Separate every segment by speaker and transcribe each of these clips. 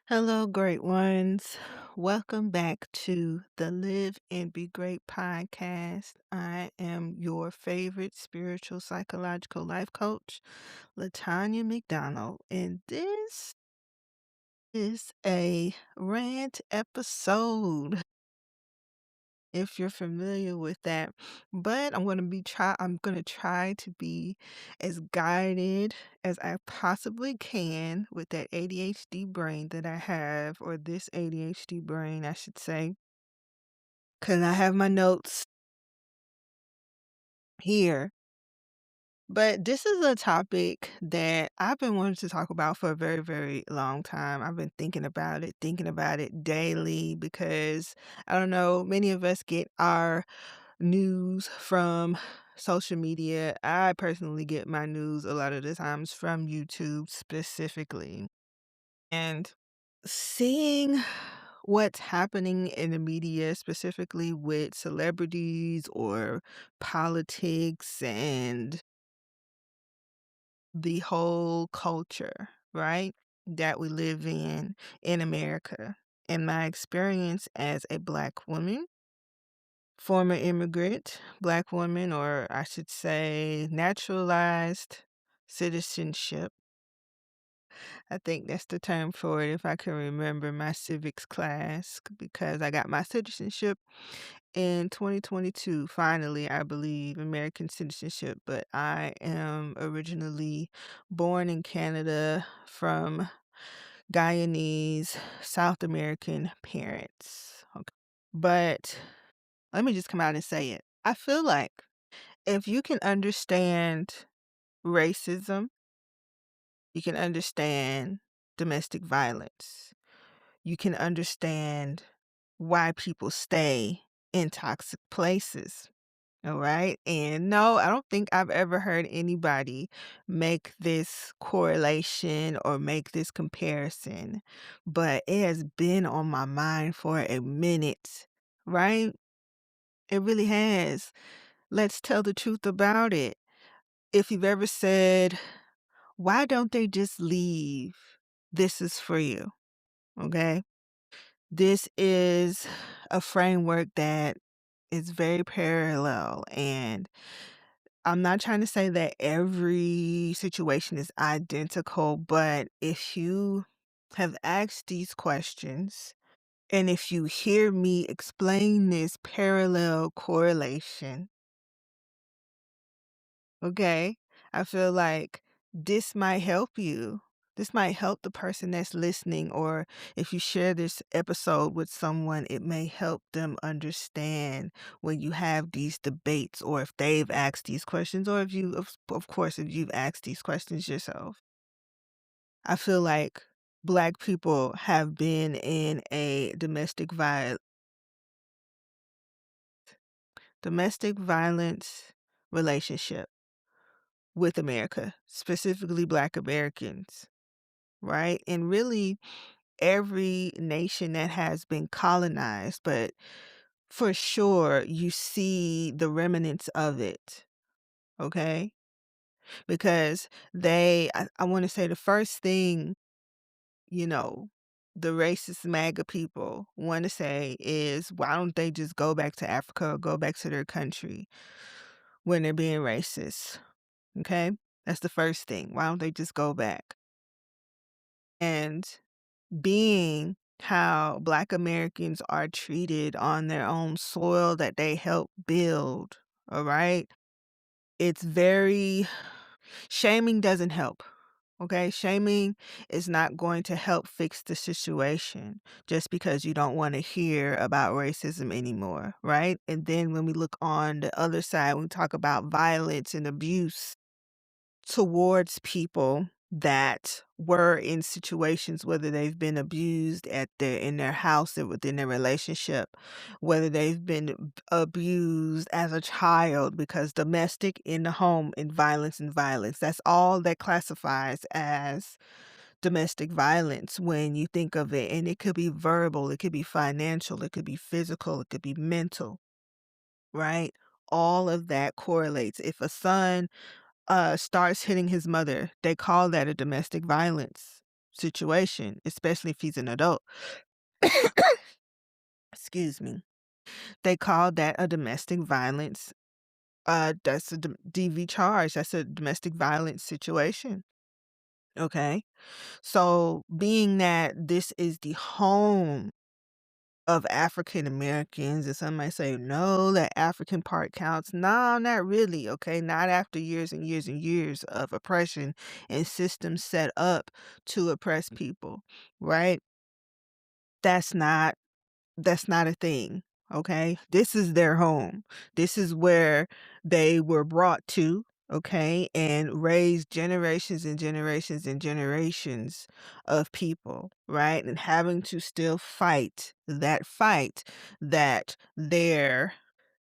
Speaker 1: Hello, great ones. Welcome back to the Live and Be Great podcast. I am your favorite spiritual psychological life coach, Latanya McDonald, and this is a rant episode. If you're familiar with that, but I'm going to try to be as guided as I possibly can with that ADHD brain that I have, or this ADHD brain, I should say, because I have my notes here. But this is a topic that I've been wanting to talk about for a very, very long time. I've been thinking about it daily because I don't know, many of us get our news from social media. I personally get my news a lot of the times from YouTube specifically. And seeing what's happening in the media, specifically with celebrities or politics and the whole culture, right? That we live in America. In my experience as a Black woman, former immigrant, Black woman, or I should say naturalized citizenship. I think that's the term for it if I can remember my civics class, because I got my citizenship in 2022. Finally, I believe, American citizenship, but I am originally born in Canada from Guyanese South American parents. Okay. But let me just come out and say it. I feel like if you can understand racism, you can understand domestic violence, you can understand why people stay in toxic places. All right. And no, I don't think I've ever heard anybody make this correlation or make this comparison, but it has been on my mind for a minute, right? It really has. Let's tell the truth about it. If you've ever said, why don't they just leave? This is for you. Okay. This is a framework that is very parallel. And I'm not trying to say that every situation is identical, but if you have asked these questions, and if you hear me explain this parallel correlation, okay, I feel like this might help you. This might help the person that's listening, or if you share this episode with someone, it may help them understand when you have these debates, or if they've asked these questions, or if you, of course, if you've asked these questions yourself. I feel like Black people have been in a domestic violence relationship with America, specifically Black Americans, right? And really every nation that has been colonized, but for sure you see the remnants of it, okay? Because I want to say the first thing, you know, the racist MAGA people want to say is, why don't they just go back to Africa or go back to their country when they're being racist? Okay? That's the first thing. Why don't they just go back? And being how Black Americans are treated on their own soil that they help build, all right? It's very shaming doesn't help. Okay, shaming is not going to help fix the situation just because you don't want to hear about racism anymore, right? And then when we look on the other side, when we talk about violence and abuse towards people that were in situations, whether they've been abused in their house or within their relationship, whether they've been abused as a child, because domestic in the home and violence, that's all that classifies as domestic violence when you think of it. And it could be verbal, it could be financial, it could be physical, it could be mental, right? All of that correlates. If a son starts hitting his mother, they call that a domestic violence. situation, especially if he's an adult. Excuse me. They call that a domestic violence. That's a DV charge. That's a domestic violence situation. Okay. So, being that this is the home of African Americans, and some might say, no, that African part counts. No, not really. Okay. Not after years and years and years of oppression and systems set up to oppress people, right? That's not That's not a thing, okay? This is their home. This is where they were brought to, okay, and raised generations and generations and generations of people, right? And having to still fight that their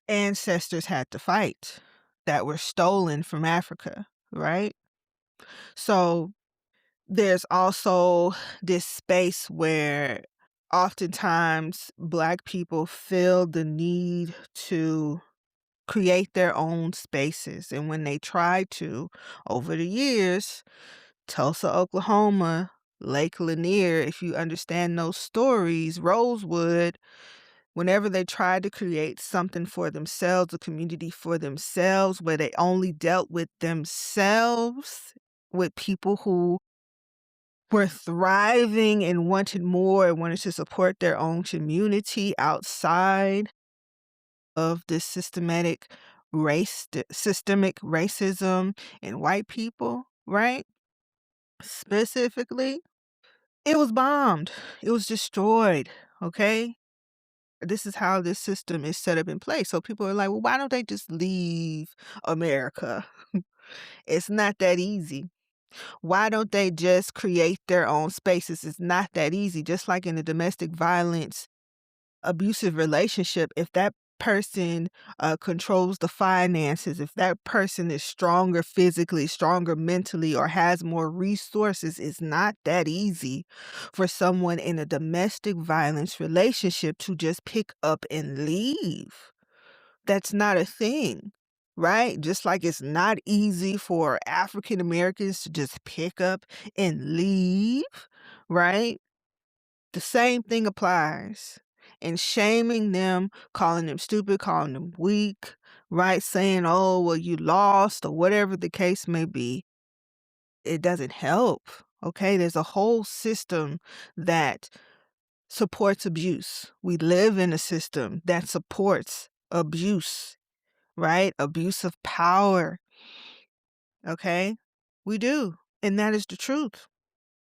Speaker 1: ancestors had to fight, that were stolen from Africa, right? So there's also this space where oftentimes Black people feel the need to create their own spaces. And when they try to, over the years, Tulsa, Oklahoma, Lake Lanier, if you understand those stories, Rosewood, whenever they tried to create something for themselves, a community for themselves, where they only dealt with themselves, with people who were thriving and wanted more and wanted to support their own community outside of this systemic racism in white people, right? Specifically, it was bombed. It was destroyed, okay? This is how this system is set up in place. So people are like, well, why don't they just leave America? It's not that easy. Why don't they just create their own spaces? It's not that easy. Just like in a domestic violence, abusive relationship, if that person controls the finances, if that person is stronger physically, stronger mentally, or has more resources, it's not that easy for someone in a domestic violence relationship to just pick up and leave. That's not a thing, right? Just like it's not easy for African Americans to just pick up and leave, right? The same thing applies. And shaming them, calling them stupid, calling them weak, right? Saying, oh, well, you lost, or whatever the case may be, it doesn't help. Okay, there's a whole system that supports abuse. We live in a system that supports abuse, right? Abuse of power. Okay? We do. And that is the truth,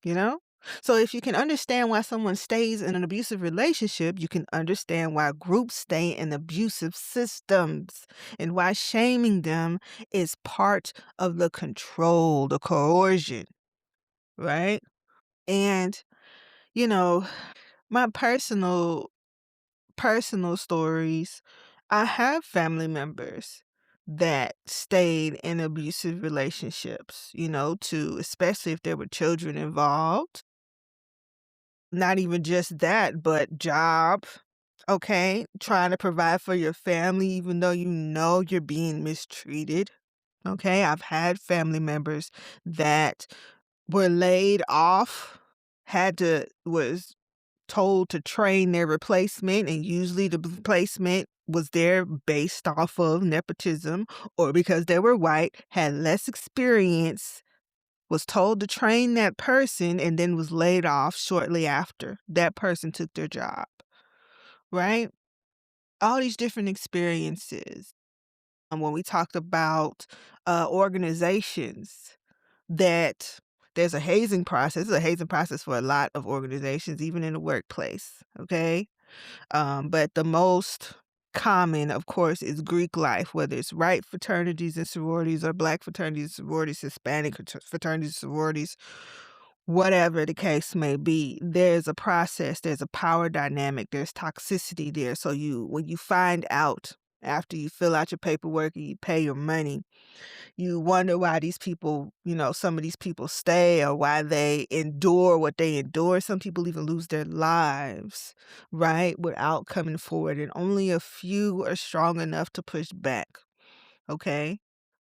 Speaker 1: you know? So if you can understand why someone stays in an abusive relationship, you can understand why groups stay in abusive systems and why shaming them is part of the control, the coercion, right? And, you know, my personal stories, I have family members that stayed in abusive relationships, to especially if there were children involved. Not even just that, but job, okay? Trying to provide for your family even though you know you're being mistreated. Okay? I've had family members that were laid off, was told to train their replacement, and usually the replacement was there based off of nepotism or because they were white, had less experience, was told to train that person, and then was laid off shortly after that person took their job, right? All these different experiences. When we talked about organizations, that there's a hazing process. There's a hazing process for a lot of organizations, even in the workplace, okay? But the most common, of course, is Greek life, whether it's white fraternities and sororities or Black fraternities and sororities, Hispanic fraternities and sororities, whatever the case may be. There's a process, there's a power dynamic, there's toxicity there. So when you find out after you fill out your paperwork and you pay your money, you wonder why these people, some of these people stay or why they endure what they endure. Some people even lose their lives, right, without coming forward, and only a few are strong enough to push back. Okay,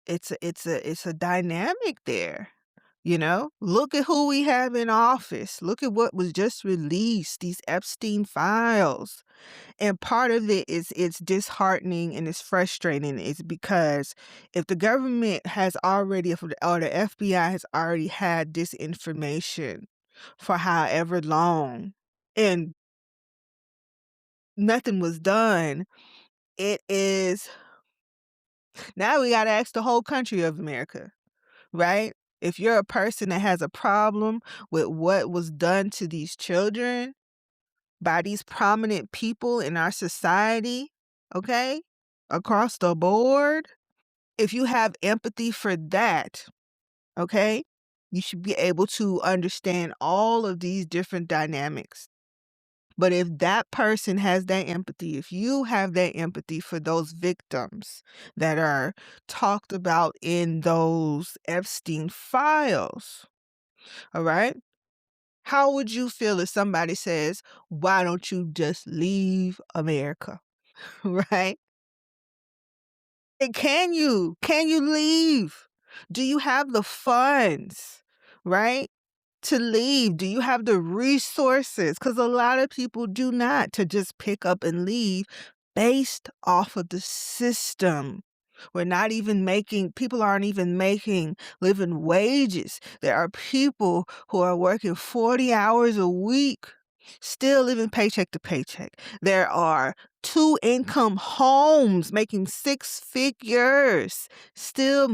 Speaker 1: it's a dynamic there, Look at who we have in office. Look at what was just released, these Epstein files. And part of it is it's disheartening and it's frustrating. It's because if the government has already, or the FBI has already had this information for however long and nothing was done, it is now we got to ask the whole country of America, right? If you're a person that has a problem with what was done to these children by these prominent people in our society, okay, across the board, if you have empathy for that, okay, you should be able to understand all of these different dynamics. But if that person has that empathy, if you have that empathy for those victims that are talked about in those Epstein files, all right, how would you feel if somebody says, why don't you just leave America? Right? And can you? Can you leave? Do you have the funds, right, to leave? Do you have the resources? Because a lot of people do not, to just pick up and leave based off of the system. People aren't even making living wages. There are people who are working 40 hours a week, still living paycheck to paycheck. There are two-income homes making six figures, still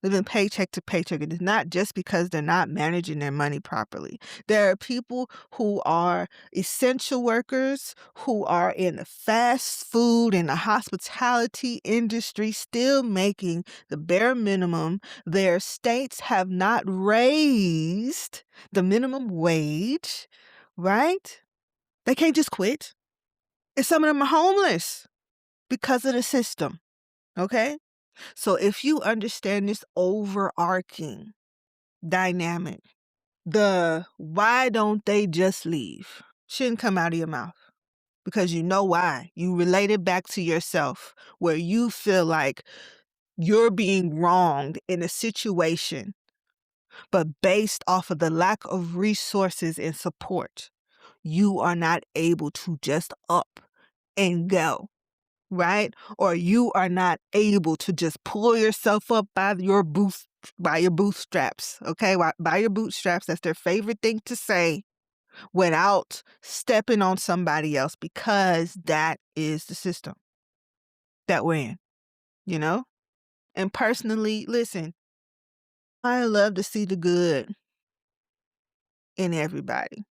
Speaker 1: living paycheck to paycheck. And it's not just because they're not managing their money properly. There are people who are essential workers, who are in the fast food and the hospitality industry, still making the bare minimum. Their states have not raised the minimum wage, right? They can't just quit. And some of them are homeless because of the system, okay? So if you understand this overarching dynamic, the why don't they just leave shouldn't come out of your mouth, because you know why. You relate it back to yourself, where you feel like you're being wronged in a situation, but based off of the lack of resources and support, you are not able to just up and go. Right? Or you are not able to just pull yourself up by your bootstraps, okay? By your bootstraps, that's their favorite thing to say, without stepping on somebody else, because that is the system that we're in, you know? And personally, listen, I love to see the good in everybody.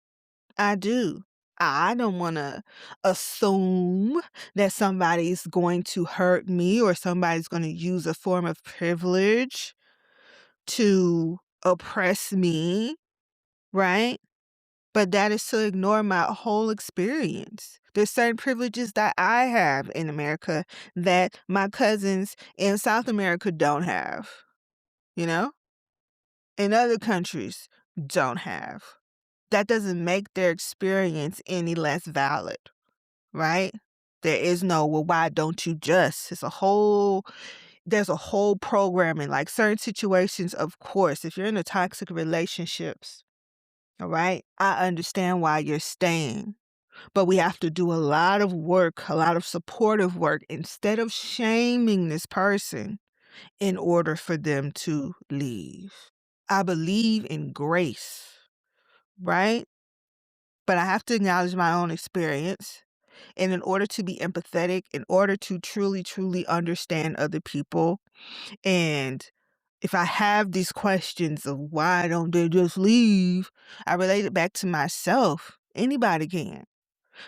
Speaker 1: I do. I don't want to assume that somebody's going to hurt me or somebody's going to use a form of privilege to oppress me, right? But that is to ignore my whole experience. There's certain privileges that I have in America that my cousins in South America don't have, you know, in other countries don't have. That doesn't make their experience any less valid, right? There is no, well, why don't you just? There's a whole programming, like certain situations, of course, if you're in a toxic relationships, all right, I understand why you're staying. But we have to do a lot of work, a lot of supportive work, instead of shaming this person in order for them to leave. I believe in grace, right? But I have to acknowledge my own experience. And in order to be empathetic, in order to truly, truly understand other people, and if I have these questions of why don't they just leave, I relate it back to myself. Anybody can.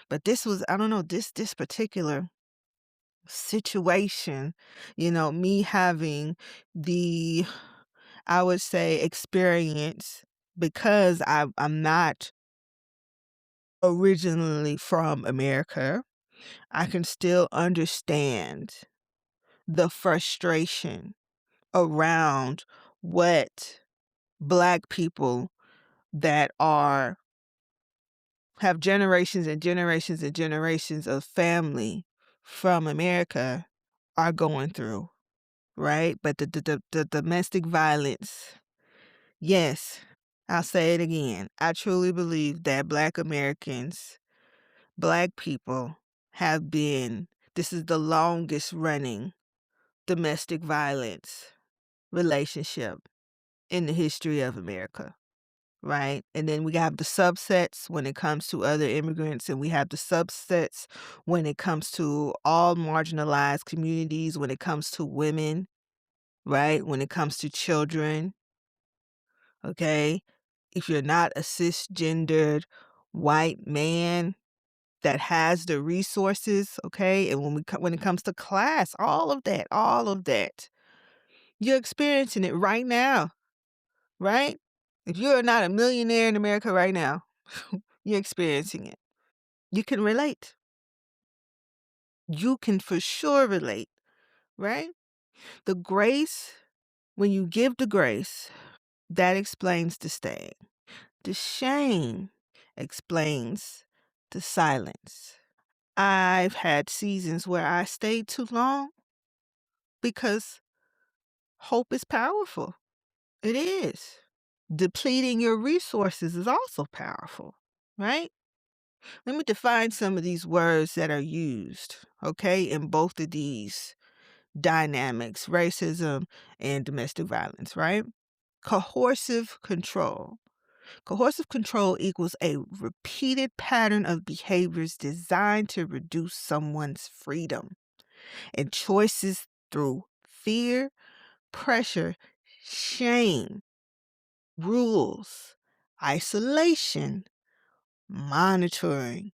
Speaker 1: But this was, I don't know, this particular situation, me having the, I would say, experience, because I'm not originally from America, I can still understand the frustration around what Black people that have generations and generations and generations of family from America are going through. right? But the domestic violence, yes, I'll say it again. I truly believe that Black Americans, Black people have been, this is the longest running domestic violence relationship in the history of America, right? And then we have the subsets when it comes to other immigrants, and we have the subsets when it comes to all marginalized communities, when it comes to women, right? When it comes to children, okay? If you're not a cisgendered white man that has the resources, okay? And when it comes to class, all of that, you're experiencing it right now, right? If you're not a millionaire in America right now, you're experiencing it. You can relate. You can for sure relate, right? The grace, when you give the grace, that explains the staying. The shame explains the silence. I've had seasons where I stayed too long because hope is powerful. It is. Depleting your resources is also powerful, right? Let me define some of these words that are used, okay, in both of these dynamics, racism and domestic violence, right? Coercive control. Coercive control equals a repeated pattern of behaviors designed to reduce someone's freedom and choices through fear, pressure, shame, rules, isolation, monitoring,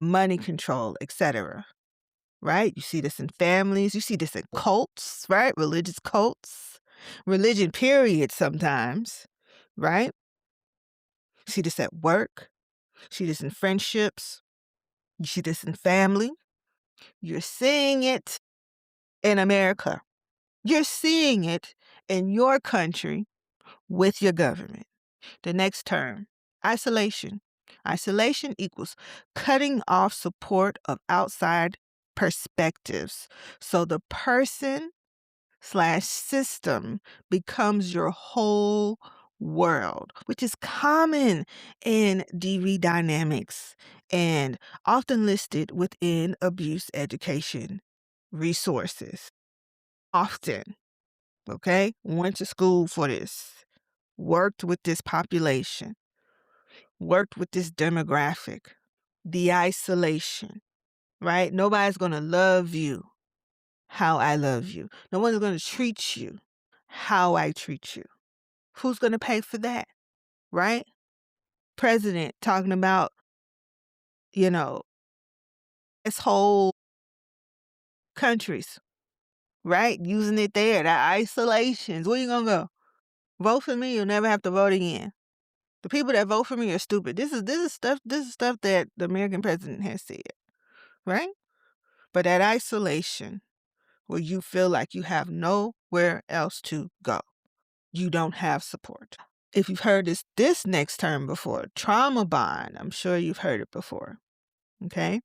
Speaker 1: money control, etc. Right? You see this in families, you see this in cults, right? Religious cults, religion, period, sometimes, right? You see this at work, you see this in friendships, you see this in family. You're seeing it in America. You're seeing it in your country with your government. The next term, isolation. Isolation equals cutting off support of outside perspectives. So the person slash system becomes your whole world, which is common in DV dynamics and often listed within abuse education resources. Often, okay? Went to school for this, worked with this population, worked with this demographic, the isolation, right? Nobody's going to love you how I love you. No one's going to treat you how I treat you. Who's going to pay for that, right? President talking about, this whole countries, right? Using it there, the isolations. Where you going to go? Vote for me, you'll never have to vote again. The people that vote for me are stupid. This is stuff that the American president has said, right? But that isolation where you feel like you have nowhere else to go. You don't have support. If you've heard this next term before, trauma bond, I'm sure you've heard it before. Okay?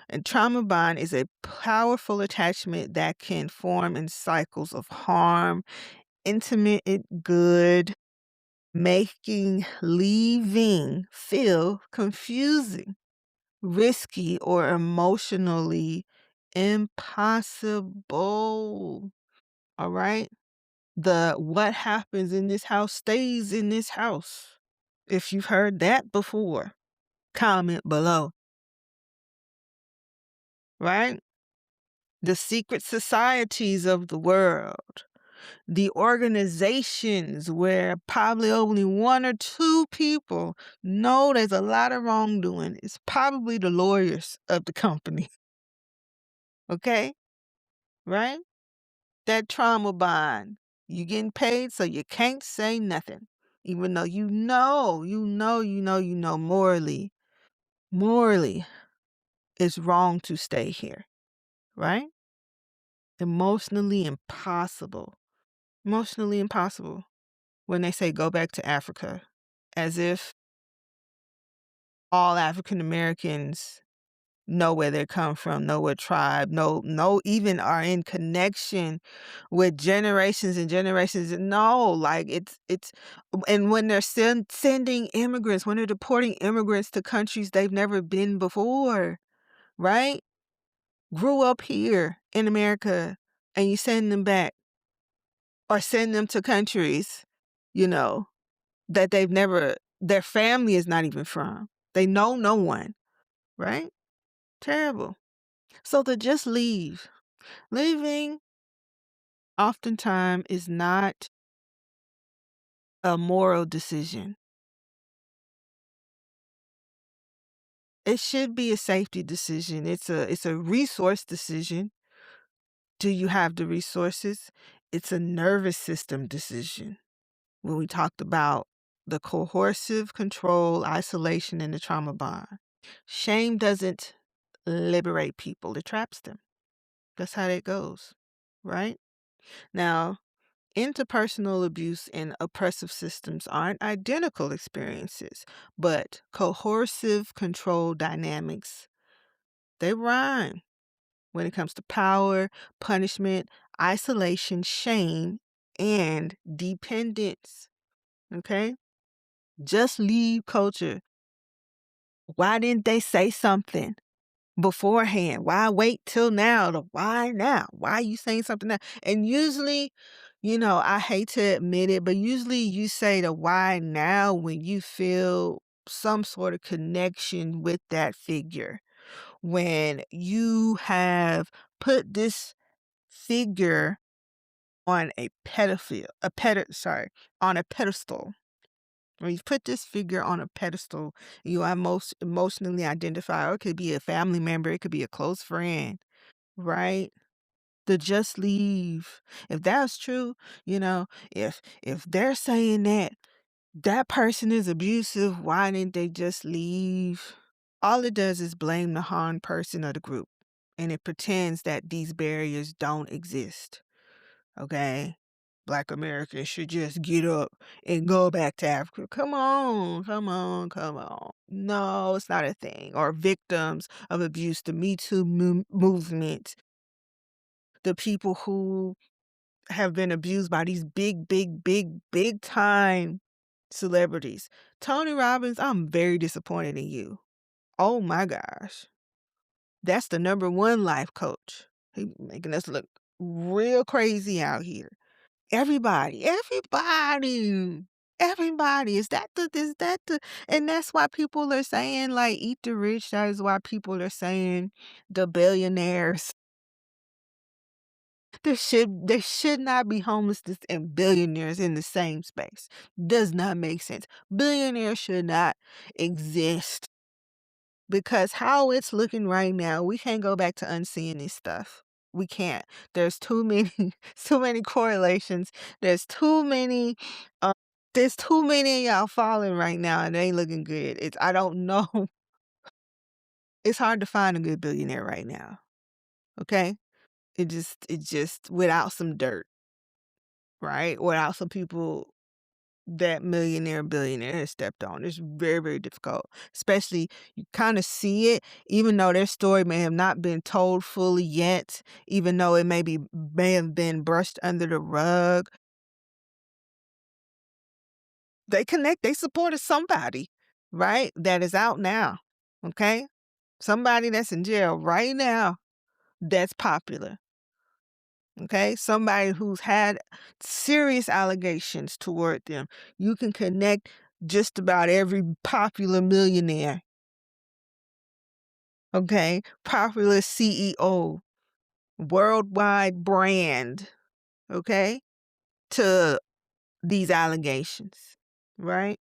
Speaker 1: And trauma bond is a powerful attachment that can form in cycles of harm, intermittent good, making leaving feel confusing, risky, or emotionally impossible. All right? The what happens in this house stays in this house. If you've heard that before, comment below, right? The secret societies of the world, the organizations where probably only one or two people know there's a lot of wrongdoing. It's probably the lawyers of the company, okay? Right? That trauma bond. You getting paid so you can't say nothing. Even though morally, it's wrong to stay here, right? Emotionally impossible. Emotionally impossible when they say go back to Africa, as if all African Americans know where they come from, know what tribe, know even are in connection with generations and generations. No, like it's and when they're sending immigrants, when they're deporting immigrants to countries they've never been before, right? Grew up here in America and you send them back or send them to countries, you know, that their family is not even from. They know no one, right? Terrible. So to just leave. Leaving oftentimes is not a moral decision. It should be a safety decision. It's a resource decision. Do you have the resources? It's a nervous system decision. When we talked about the coercive control, isolation, and the trauma bond. Shame doesn't liberate people, it traps them. That's how that goes, right? Now, interpersonal abuse and oppressive systems aren't identical experiences, but coercive control dynamics, they rhyme when it comes to power, punishment, isolation, shame, and dependence. Okay? Just leave culture. Why didn't they say something beforehand? Why wait till now? Why now? Why are you saying something now? And usually, I hate to admit it, but usually you say the why now when you feel some sort of connection with that figure. When you have put this figure on a on a pedestal. When you put this figure on a pedestal, you are most emotionally identify, or it could be a family member, it could be a close friend, right? To just leave. If that's true, if they're saying that person is abusive, why didn't they just leave? All it does is blame the harmed person or the group, and it pretends that these barriers don't exist. Okay? Black Americans should just get up and go back to Africa. Come on, come on, come on. No, it's not a thing. Or victims of abuse, the Me Too movement, the people who have been abused by these big, big, big, big time celebrities. Tony Robbins, I'm very disappointed in you. Oh my gosh. That's the number one life coach. He making us look real crazy out here. Everybody. And that's why people are saying, like, eat the rich. That is why people are saying the billionaires. There should not be homelessness and billionaires in the same space. Does not make sense. Billionaires should not exist because how it's looking right now, we can't go back to unseeing this stuff. We can't. There's too many, too many correlations. There's too many. There's too many of y'all falling right now, and it ain't looking good. I don't know. It's hard to find a good billionaire right now. Okay, it just without some dirt, right? Without some people that millionaire, billionaire has stepped on. It's very, very difficult. Especially you kind of see it, even though their story may have not been told fully yet, even though it may have been brushed under the rug. They supported somebody, right? That is out now. Okay? Somebody that's in jail right now that's popular. Okay? Somebody who's had serious allegations toward them. You can connect just about every popular millionaire. Okay? Popular CEO, worldwide brand. Okay? To these allegations. Right?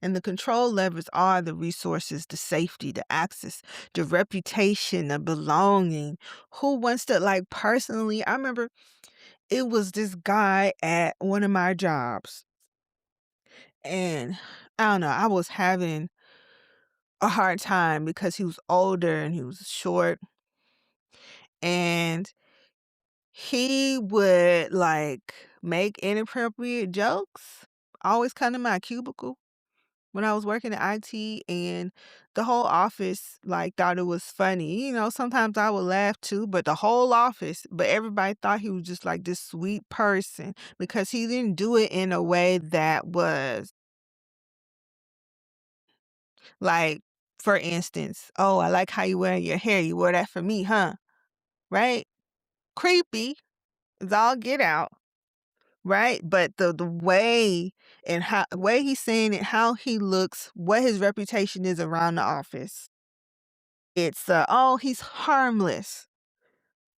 Speaker 1: And the control levers are the resources, the safety, the access, the reputation, the belonging. Who wants to, like, personally, I remember it was this guy at one of my jobs. And I don't know, I was having a hard time because he was older and he was short. And he would, like, make inappropriate jokes, always come to my cubicle. when I was working at IT, and the whole office like thought it was funny. Sometimes I would laugh too, but the whole office, but everybody thought he was just like this sweet person because he didn't do it in a way that was like, for instance, "Oh, I like how you wear your hair. You wore that for me, huh?" Right? Creepy. It's all get out. Right? But the way and how way he's saying it, how he looks, what his reputation is around the office. It's oh, he's harmless,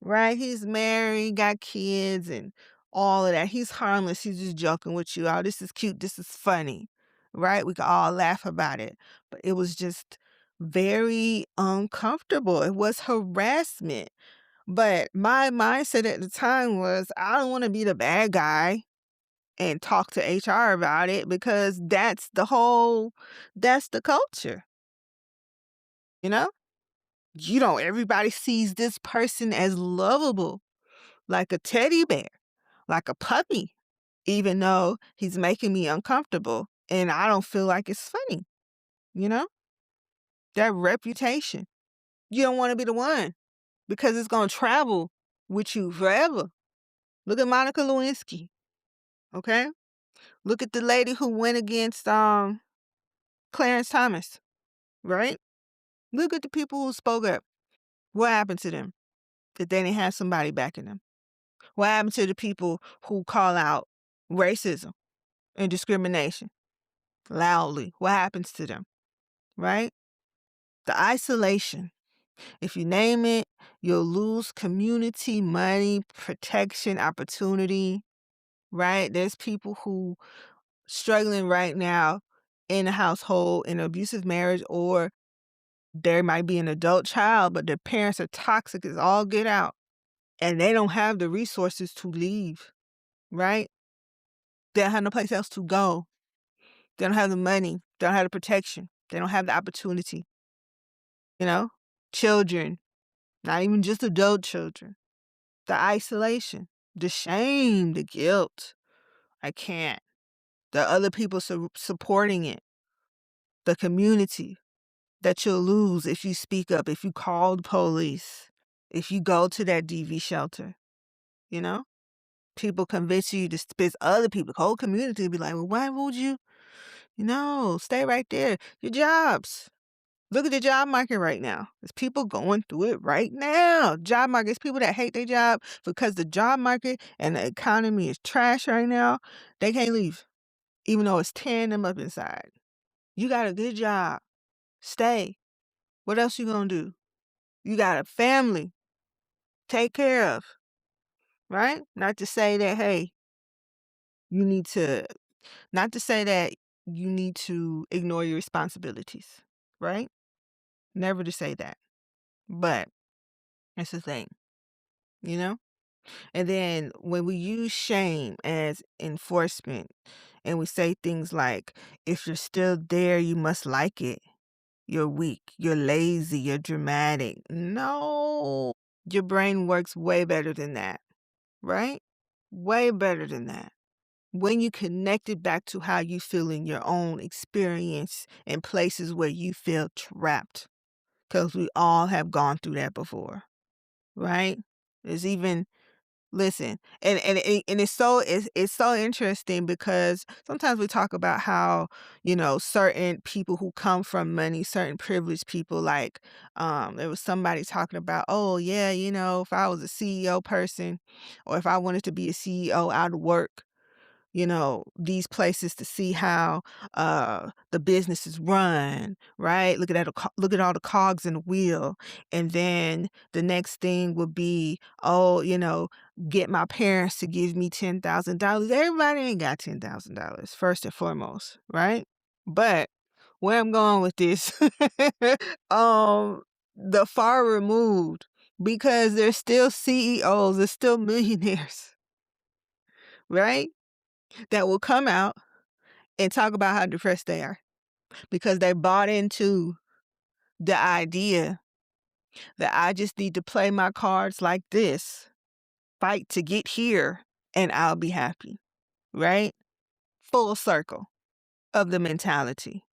Speaker 1: right? He's married, got kids and all of that. He's harmless. He's just joking with you. Oh, this is cute. This is funny. Right? We could all laugh about it. But it was just very uncomfortable. It was harassment. But my mindset at the time was I don't want to be the bad guy and talk to HR about it because that's the culture, you know? Everybody sees this person as lovable, like a teddy bear, like a puppy, even though he's making me uncomfortable and I don't feel like it's funny, you know? That reputation. You don't want to be the one because it's going to travel with you forever. Look at Monica Lewinsky, okay? Look at the lady who went against Clarence Thomas, right? Look at the people who spoke up. What happened to them? That they didn't have somebody backing them. What happened to the people who call out racism and discrimination loudly? What happens to them? Right? The isolation. If you name it, you'll lose community, money, protection, opportunity. Right? There's people who struggling right now in a household, in an abusive marriage, or there might be an adult child, but their parents are toxic as all get out. And they don't have the resources to leave, right? They don't have no place else to go. They don't have the money. They don't have the protection. They don't have the opportunity, you know? Children, not even just adult children. The isolation, the shame, the guilt. I can't. The other people supporting it. The community that you'll lose if you speak up, if you call the police, if you go to that DV shelter, you know? People convince you to spit other people, whole community be like, well, why would you? Stay right there. Your jobs. Look at the job market right now. There's people going through it right now. Job market. It's people that hate their job because the job market and the economy is trash right now. They can't leave, even though it's tearing them up inside. You got a good job. Stay. What else you gonna do? You got a family. Take care of. Right? Not to say that, hey, you need to Not to say that you need to ignore your responsibilities, right? Never to say that. But that's the thing, you know? And then when we use shame as enforcement and we say things like, if you're still there, you must like it. You're weak. You're lazy. You're dramatic. No. Your brain works way better than that, right? Way better than that. When you connect it back to how you feel in your own experience and places where you feel trapped, because we all have gone through that before, right? There's even listen, and it's so interesting because sometimes we talk about how certain people who come from money, certain privileged people, like there was somebody talking about, oh yeah, if I was a CEO person, or if I wanted to be a CEO, I'd work these places to see how the business is run, right? Look at all the cogs in the wheel. And then the next thing would be, oh, get my parents to give me $10,000. Everybody ain't got $10,000, first and foremost, right? But where I'm going with this, the far removed, because they're still CEOs, they're still millionaires, right? That will come out and talk about how depressed they are because they bought into the idea that I just need to play my cards like this, fight to get here, and I'll be happy, right? Full circle of the mentality.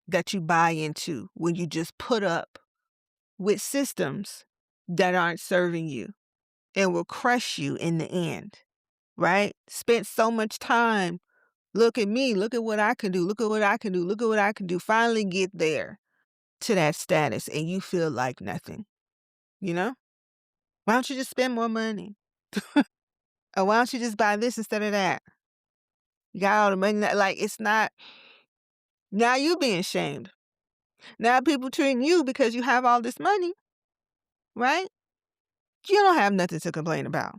Speaker 1: that you buy into when you just put up with systems that aren't serving you and will crush you in the end, right? Spent so much time. Look at me. Look at what I can do. Look at what I can do. Look at what I can do. Finally get there to that status and you feel like nothing, you know? Why don't you just spend more money? Or why don't you just buy this instead of that? You got all the money. Like, it's not. Now you being shamed. Now people treating you because you have all this money, right? You don't have nothing to complain about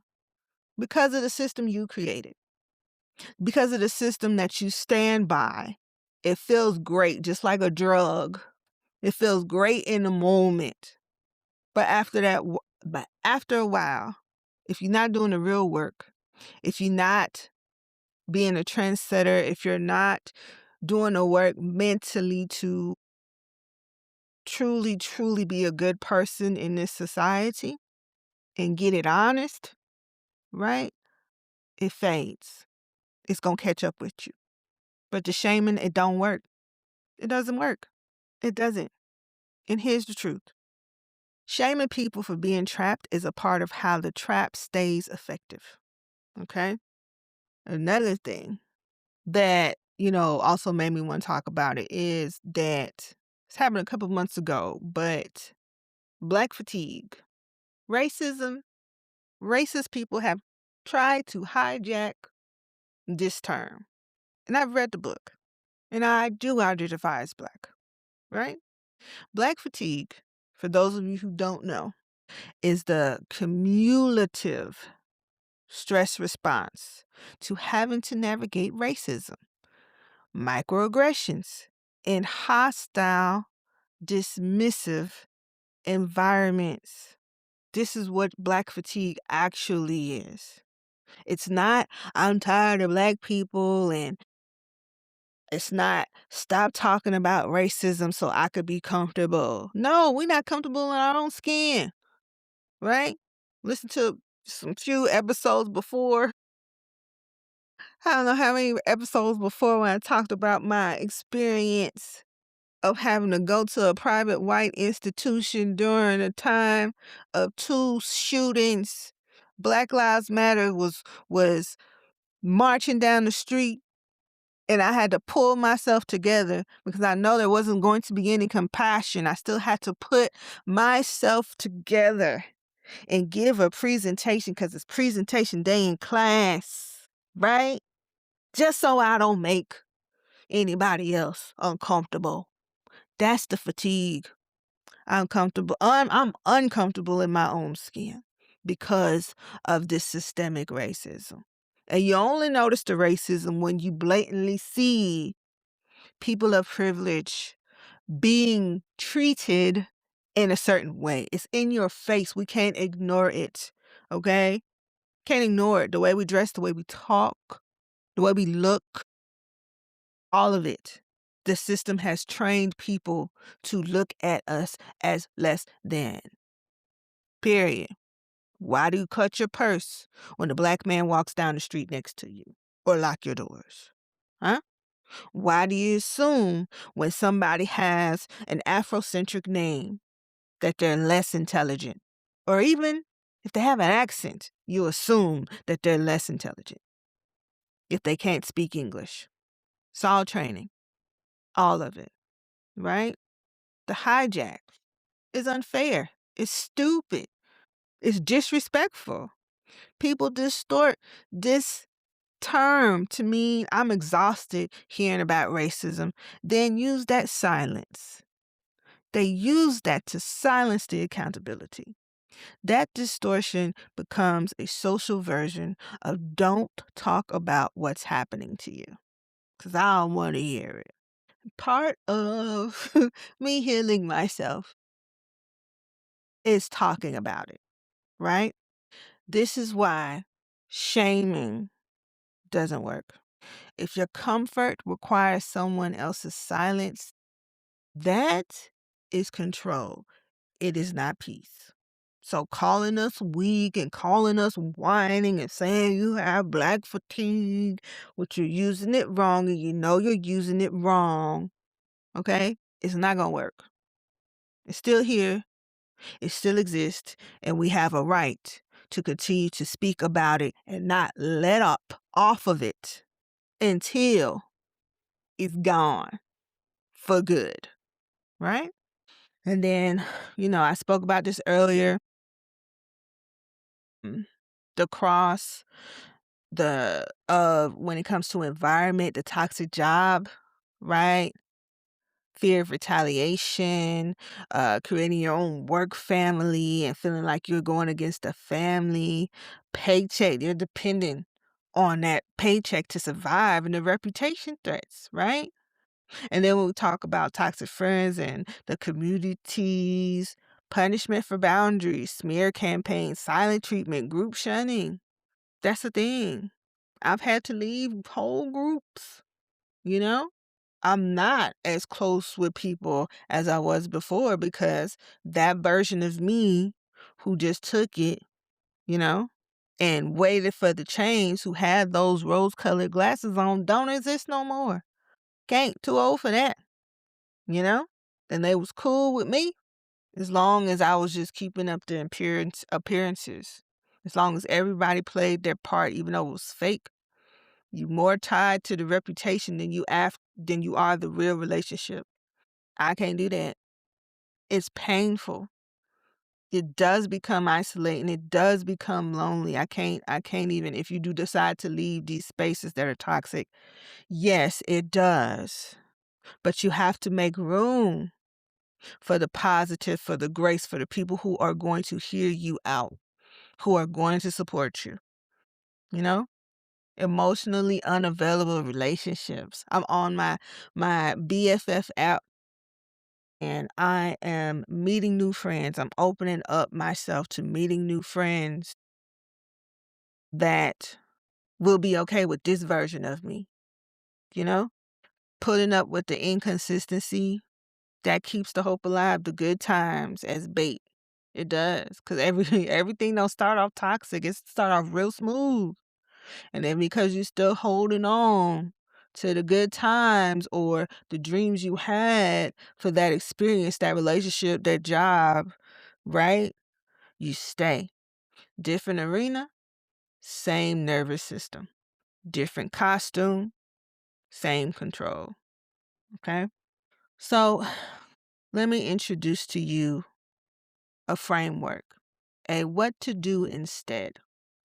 Speaker 1: because of the system you created, because of the system that you stand by. It feels great, just like a drug. It feels great in the moment. But after a while, if you're not doing the real work, if you're not being a trendsetter, if you're not doing the work mentally to truly, truly be a good person in this society and get it honest, right? It fades. It's going to catch up with you. But the shaming, it don't work. It doesn't work. It doesn't. And here's the truth. Shaming people for being trapped is a part of how the trap stays effective. Okay? Another thing that, also made me want to talk about it is that it's happened a couple months ago, but Black fatigue, racism, racist people have tried to hijack this term. And I've read the book. And I do identify as Black, right? Black fatigue, for those of you who don't know, is the cumulative stress response to having to navigate racism, microaggressions, and hostile, dismissive environments. This is what Black fatigue actually is. It's not, I'm tired of Black people, and it's not, stop talking about racism so I could be comfortable. No, we're not comfortable in our own skin, right? Listen to some few episodes before. I don't know how many episodes before when I talked about my experience of having to go to a private white institution during a time of 2 shootings. Black Lives Matter was marching down the street, and I had to pull myself together because I know there wasn't going to be any compassion. I still had to put myself together and give a presentation because it's presentation day in class, right? Just so I don't make anybody else uncomfortable. That's the fatigue. I'm uncomfortable in my own skin because of this systemic racism. And you only notice the racism when you blatantly see people of privilege being treated in a certain way. It's in your face. We can't ignore it, okay? Can't ignore it. The way we dress, the way we talk, the way we look, all of it. The system has trained people to look at us as less than. Period. Why do you cut your purse when a Black man walks down the street next to you? Or lock your doors? Huh? Why do you assume when somebody has an Afrocentric name that they're less intelligent? Or even if they have an accent, you assume that they're less intelligent if they can't speak English. It's all training. All of it. Right? The hijack is unfair. It's stupid. It's disrespectful. People distort this term to mean I'm exhausted hearing about racism, then use that silence. They use that to silence the accountability. That distortion becomes a social version of don't talk about what's happening to you because I don't want to hear it. Part of me healing myself is talking about it, right? This is why shaming doesn't work. If your comfort requires someone else's silence, that is control. It is not peace. So calling us weak and calling us whining and saying you have Black fatigue, which you're using it wrong and you know you're using it wrong, okay? It's not going to work. It's still here. It still exists. And we have a right to continue to speak about it and not let up off of it until it's gone for good, right? And then, I spoke about this earlier. The cross, when it comes to environment, the toxic job, right? Fear of retaliation, creating your own work family and feeling like you're going against the family, paycheck, you're dependent on that paycheck to survive, and the reputation threats, right? And then when we talk about toxic friends and the communities, punishment for boundaries, smear campaigns, silent treatment, group shunning. That's the thing. I've had to leave whole groups, you know? I'm not as close with people as I was before because that version of me who just took it, you know, and waited for the change, who had those rose-colored glasses on, don't exist no more. Can't, too old for that, you know? And they was cool with me as long as I was just keeping up the appearances. As long as everybody played their part, even though it was fake. You more tied to the reputation than you are the real relationship. I can't do that. It's painful. It does become isolating. It does become lonely. I can't even, if you do decide to leave these spaces that are toxic. Yes, it does. But you have to make room for the positive, for the grace, for the people who are going to hear you out, who are going to support you, you know? Emotionally unavailable relationships. I'm on my BFF app and I am meeting new friends. I'm opening up myself to meeting new friends that will be okay with this version of me, you know? Putting up with the inconsistency that keeps the hope alive, the good times as bait. It does. Cause everything don't start off toxic. It start off real smooth. And then because you're still holding on to the good times or the dreams you had for that experience, that relationship, that job, right? You stay. Different arena, same nervous system. Different costume, same control. Okay? So let me introduce to you a framework, a what to do instead.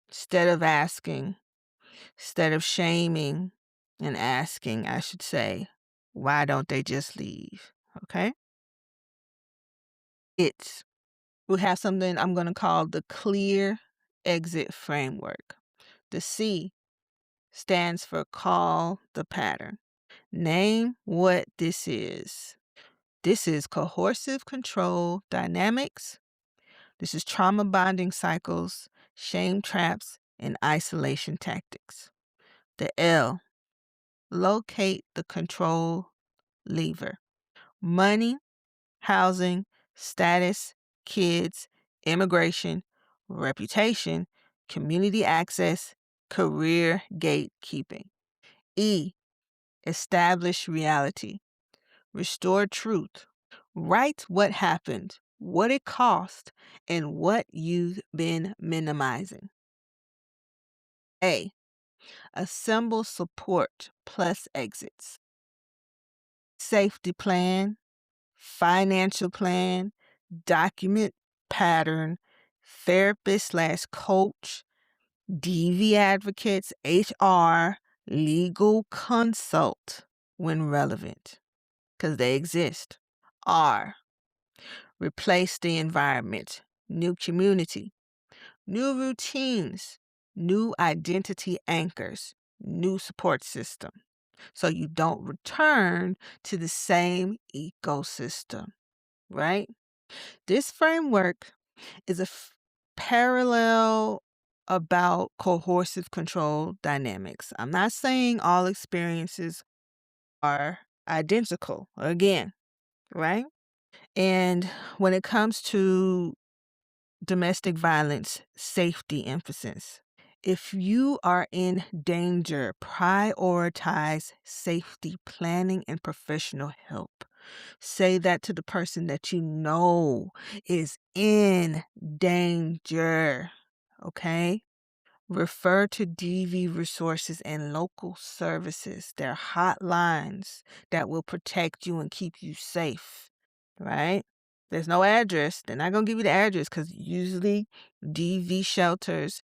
Speaker 1: Instead of asking, instead of shaming and asking, I should say, why don't they just leave? Okay? We have something I'm going to call the clear exit framework. The C stands for call the pattern. Name what this is. This is coercive control dynamics. This is trauma bonding cycles, shame traps, and isolation tactics. The L, locate the control lever. Money, housing, status, kids, immigration, reputation, community access, career gatekeeping. E, establish reality. Restore truth. Write what happened, what it cost, and what you've been minimizing. A, assemble support plus exits. Safety plan, financial plan, document pattern, therapist slash coach, DV advocates, HR, legal consult when relevant, because they exist. R, replace the environment, new community, new routines, new identity anchors, new support system. So you don't return to the same ecosystem, right? This framework is parallel about coercive control dynamics. I'm not saying all experiences are identical, again, right? And when it comes to domestic violence, safety emphasis. If you are in danger, prioritize safety planning and professional help. Say that to the person that you know is in danger. Okay? Refer to DV resources and local services. They're hotlines that will protect you and keep you safe, right? There's no address. They're not going to give you the address because usually DV shelters,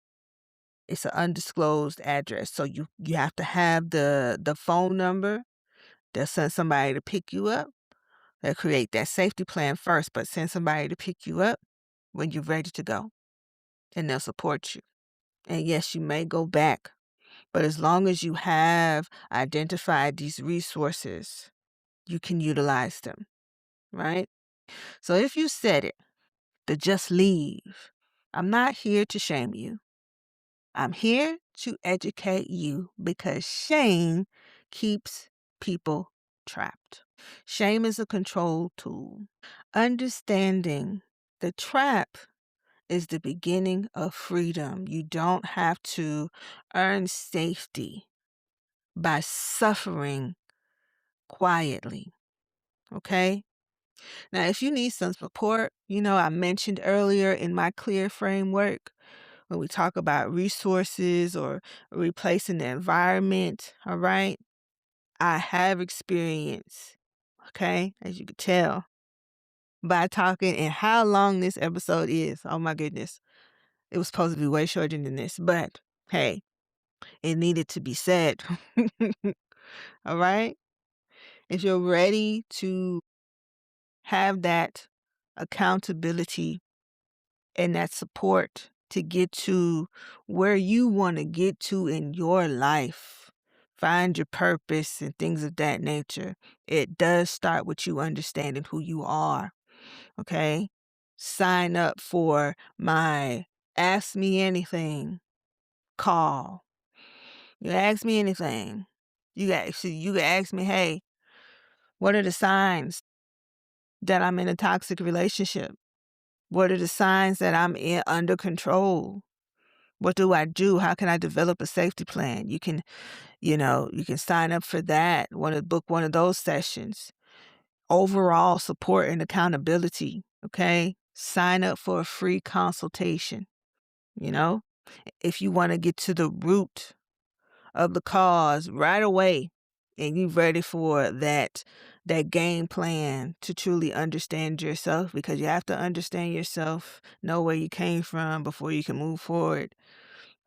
Speaker 1: it's an undisclosed address. So you have to have the phone number. They'll send somebody to pick you up. They'll create that safety plan first, but send somebody to pick you up when you're ready to go. And they'll support you. And yes, you may go back, but as long as you have identified these resources, you can utilize them, right? So if you said it, to just leave, I'm not here to shame you. I'm here to educate you because shame keeps people trapped. Shame is a control tool. Understanding the trap is the beginning of freedom. You don't have to earn safety by suffering quietly. Okay? Now, if you need some support, I mentioned earlier in my clear framework, when we talk about resources or replacing the environment, all right? I have experience, okay? As you can tell by talking and how long this episode is. Oh my goodness. It was supposed to be way shorter than this, but hey, it needed to be said. All right? If you're ready to have that accountability and that support to get to where you want to get to in your life, find your purpose and things of that nature, it does start with you understanding who you are. Okay? Sign up for my Ask Me Anything call. You ask me anything. You can ask me, hey, what are the signs that I'm in a toxic relationship? What are the signs that I'm under control? What do I do? How can I develop a safety plan? You can sign up for that. Want to book one of those sessions. Overall support and accountability. Okay. Sign up for a free consultation. If you want to get to the root of the cause right away and you're ready for that game plan to truly understand yourself, because you have to understand yourself, know where you came from before you can move forward,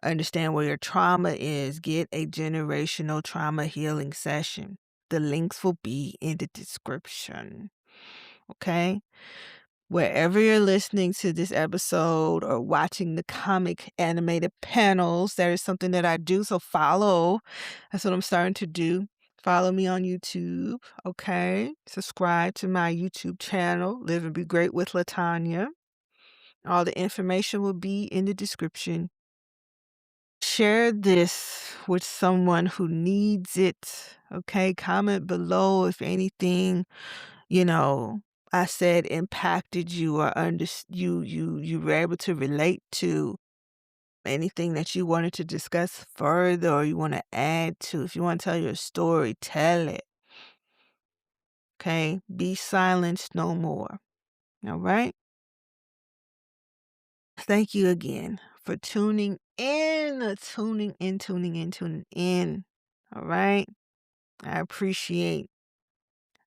Speaker 1: understand where your trauma is, get a generational trauma healing session. The links will be in the description. Okay? Wherever you're listening to this episode or watching the comic animated panels, that is something that I do. So follow. That's what I'm starting to do. Follow me on YouTube. Okay. Subscribe to my YouTube channel, Live and Be Great with LaTanya. All the information will be in the description. Share this with someone who needs it. Okay. Comment below if anything, I said impacted you or you were able to relate to anything that you wanted to discuss further or you want to add to. If you want to tell your story, tell it. Okay? Be silenced no more. All right? Thank you again for tuning in. All right? I appreciate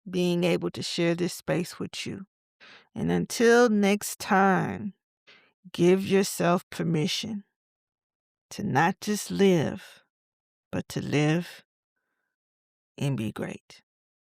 Speaker 1: being able to share this space with you. And until next time, give yourself permission to not just live, but to live and be great.